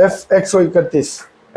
F131.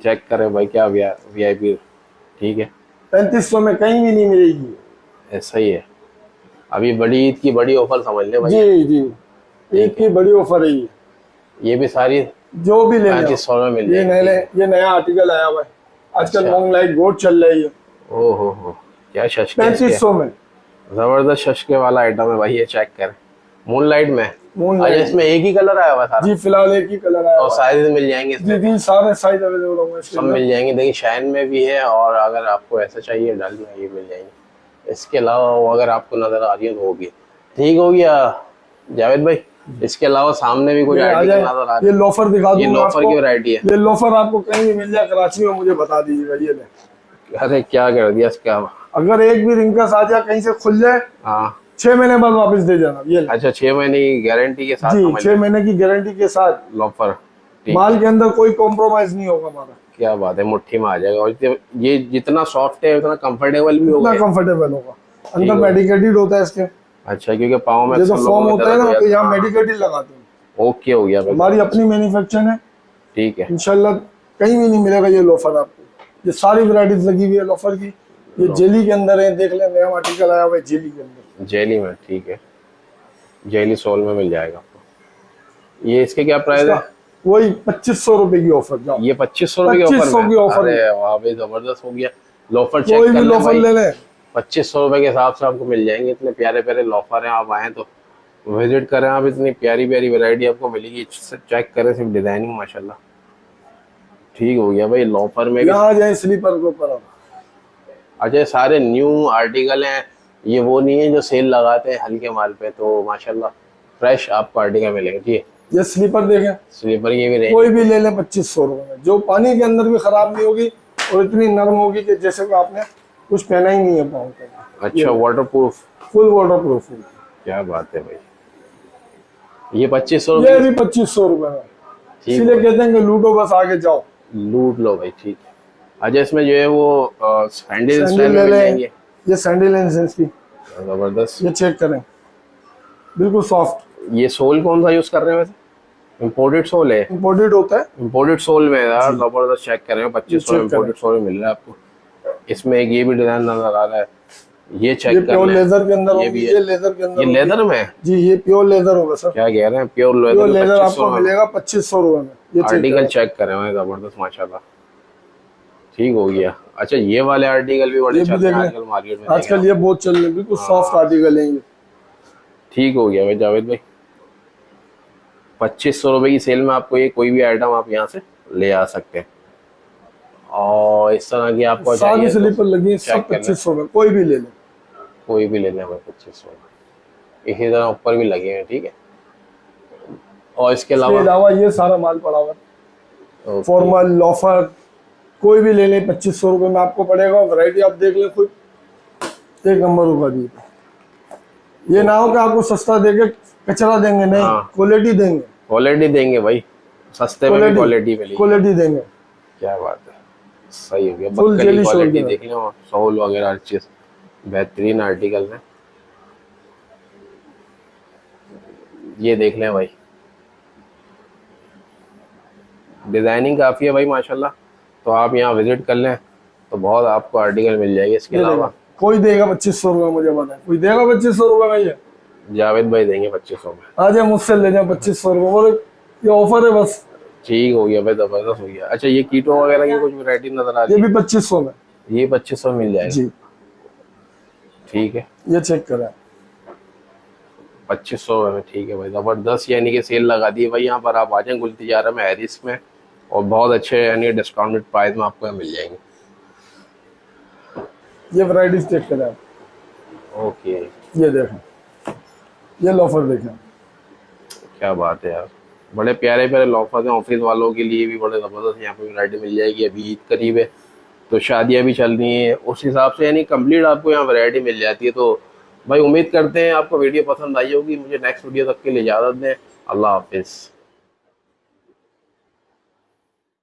Check करें भाई, क्या VIP, ठीक है, 3500 में कहीं भी नहीं मिलेगी। ऐसा ही है। अभी बड़ी ईद की बड़ी ऑफर समझ ले भाई। जी जी, ईद की बड़ी ऑफर है ये भी सारी जो भी लेना 3500 में मिल ये जाएगी। ये नया आर्टिकल आया हुआ है आजकल। अच्छा। मून लाइट गोल्ड चल रही है। ओहो हो, क्या शशके, 3500 में जबरदस्त शशके वाला आइटम है भाई, ये चेक कर। मून लाइट में, मून अच्छा लाइट इसमें एक ही कलर आया हुआ था जी, फिलहाल एक ही कलर आया और हुआ है। साइज मिल जाएंगे जी इसमें? जी, सारे साइज अवेलेबल होंगे इसके सब अंदर। मिल जाएंगे। देखिए शाइन में भी है, और अगर आपको ऐसा चाहिए डल में, ये मिल जाएंगे। इसके अलावा वो अगर आपको नजर आ रही है तो वो भी है। ठीक हो गया जावेद भाई। इसके अलावा सामने भी कुछ ये आ आर्टिकल जाए, नजर आ ये रहे हैं। लोफर दिखा ये दूंगा लोफर की वैरायटी है। ये लोफर आपको कहीं भी मिल जाए कराची में, मुझे बता दीजिएगा। ये ले, अरे क्या कर दिया इसका। अगर एक भी रिंकस आ जाए कहीं से खुल जाए, हाँ 6 महीने बाद वापस दे जाना। ये ले। अच्छा, 6 महीने की गारंटी के साथ जी, समझ 6 महीने की गारंटी के साथ। लोफर, ठीक। माल के अंदर कोई कॉम्प्रोमाइज नहीं होगा हमारा। क्या बात है, मुट्ठी में आ जाएगा। और ये जितना सॉफ्ट है उतना कंफर्टेबल भी होगा। इतना कंफर्टेबल होगा। अंदर है। मेडिकेटेड होता है इसके। अच्छा, क्योंकि पाँव में ये जो अक्सर फॉर्म लोगों को होता है दर्द ना, हो तो जाता यहाँ है। मेडिकेटेड लगाते हैं। ओके हो गया भाई। हमारी अपनी मैन्युफैक्चरिंग है, ठीक है। इंशाल्लाह कहीं भी नहीं मिलेगा ये लोफर आपको। ये सारी वैरायटीज लगी हुई है लोफर की। ये जेली के अंदर है, देख लें, नया आर्टिकल आया हुआ है जेली के अंदर। जेली में, ठीक है, जेली सोल में मिल जाएगा आपको। ये इसके क्या प्राइस है? वही 2500 रुपए की ऑफर। जाओ, ये 2500 रुपए की ऑफर 2500 की ऑफर। अरे वाह भाई, जबरदस्त हो गया। लोफर चेक कोई कर भी लें लोफर भाई, ले लें, 2500 रुपए के हिसाब से आपको मिल जाएंगे। इतने प्यारे प्यारे लोफर हैं, आप आए तो विजिट करें। आप इतनी प्यारी प्यारी वैरायटी आपको मिलेगी। चेक करें सिर्फ डिजाइनिंग, माशाल्लाह। ठीक हो गया भाई। लोफर में भी यहाँ जाए स्लीपर के ऊपर। अच्छा, ये सारे न्यू आर्टिकल हैं, ये वो नहीं है जो सेल लगाते हैं हल्के माल पे। तो माशाल्लाह फ्रेश आपको आर्टिकल मिलेंगे। ठीक है, ये स्लीपर देखें, स्लीपर की भी रेंज। कोई भी ले लें 2500 रुपए में, जो पानी के अंदर भी खराब नहीं होगी और इतनी नरम होगी कि जैसे कि आपने कुछ पहना ही नहीं है पाँव पे। अच्छा, water proof, full water proof. क्या बात है भाई। ये 2500 ये रुपये, भी 2500 रुपए में। ठीक इसीलिए है। कहते हैं कि लूटो बस, आगे जाओ। लूट लो भाई, ठीक है। अच्छा, इसमें जो है वो सैंडल सैंडल स्टाइल में ले मिल लें, जाएंगे। ये सैंडल है इंसेंस की। जबरदस्त। ये चेक करें, बिल्कुल सॉफ्ट। ये सोल कौन सा यूज कर रहे हैं वैसे? इम्पोर्टेड सोल है? इम्पोर्टेड होता है। इम्पोर्टेड सोल में यार जबरदस्त। चेक कर रहे हैं, 2500 में इम्पोर्टेड सोल मिल रहा है आपको। इसमें एक ये भी डिजाइन नजर आ रहा है, ये चेक ये कर प्योर लें। लेदर के अंदर ये होगी, भी है। ये लेदर के अंदर ये होगी। लेदर में है? जी, ये प्योर लेदर होगा सर। क्या कह रहे हैं, प्योर प्योर लेदर लेदर 2500 आपको में मिलेगा 2500 रुपए में। ये चेक आर्टिकल करें। चेक करें हुए, जबरदस्त माशाल्लाह। ठीक हो गया। अच्छा, ये वाले आर्टिकल भी बड़े ये भी चल रहे देख हैं लें। आजकल मार्केट में। आजकल ये बहुत चल रहे हैं, बिल्कुल सॉफ्ट आर्टिकल है ये। ठीक हो गया भाई जावेद भाई। 2500 रुपए की सेल में आपको ये कोई भी आइटम आप यहाँ से ले आ सकते हैं। और इस तरह की आपको सारी चाहिए स्लीपर लगी है, चेक सब कर लें। 2500 में, कोई भी ले लें। कोई भी ले लें भाई 2500 में। इसी तरह ऊपर भी लगे हैं, ठीक है। और इसके इसके अलावा अलावा ये सारा माल पड़ा हुआ है, ओके। फॉर्मल लोफर, कोई भी ले लें 2500 रुपए में आपको पड़ेगा। वैरायटी आप देख लें खुद, एक नंबर होगा जी। ये ना हो कि आपको सस्ता देके कचरा देंगे, नहीं, हाँ। क्वालिटी देंगे। क्वालिटी देंगे भाई, सस्ते में भी क्वालिटी मिलेगी। क्वालिटी देंगे। क्या बात है, सही हो गया। Full बक्करी jelly क्वालिटी shoulder। देख लें, सोल वगैरह हर चीज बेहतरीन आर्टिकल है। ये देख लें भाई, डिजाइनिंग काफी है भाई माशाल्लाह। तो आप यहाँ विजिट कर लें तो बहुत आपको आर्टिकल मिल जाएगी। इसके ये अलावा देखो, कोई देगा 2500 रुपए, मुझे बताएं, कोई देगा 2500 रुपए में? ये जावेद भाई देंगे 2500 में। आ जाए मुझसे ले जाए 2500 रुपए, बोले ये ऑफर है बस। ठीक हो गया भाई, जबरदस्त हो गया। अच्छा, ये कीटो वगैरह की कुछ वैरायटी नजर आ रही ये है? भी 2500 में। ये 2500 मिल जाएगा, जी, ठीक है। ये चेक करें। 2500 में, ठीक है भाई, जबरदस्त। यानी कि सेल लगा दी है भाई। यहाँ पर आप आ जाएं गुल तिजारा में, हैरिस में, और बहुत अच्छे यानी डिस्काउंटेड प्राइस में आपको यहाँ मिल जाएंगे। ये वैरायटीज चेक करें आप। ओके, ये देखें, ये लोफर देखें। क्या बात है यार, बड़े प्यारे प्यारे लोफर हैं। ऑफिस वालों के लिए भी बड़े ज़बरदस्त यहाँ पे वैरायटी मिल जाएगी। अभी ईद करीब है तो शादियाँ भी चल रही हैं, उस हिसाब से यानी कंप्लीट आपको यहाँ वैरायटी मिल जाती है। तो भाई उम्मीद करते हैं आपको वीडियो पसंद आई होगी। मुझे नेक्स्ट वीडियो तक के लिए इजाज़त दें। अल्लाह हाफिज़।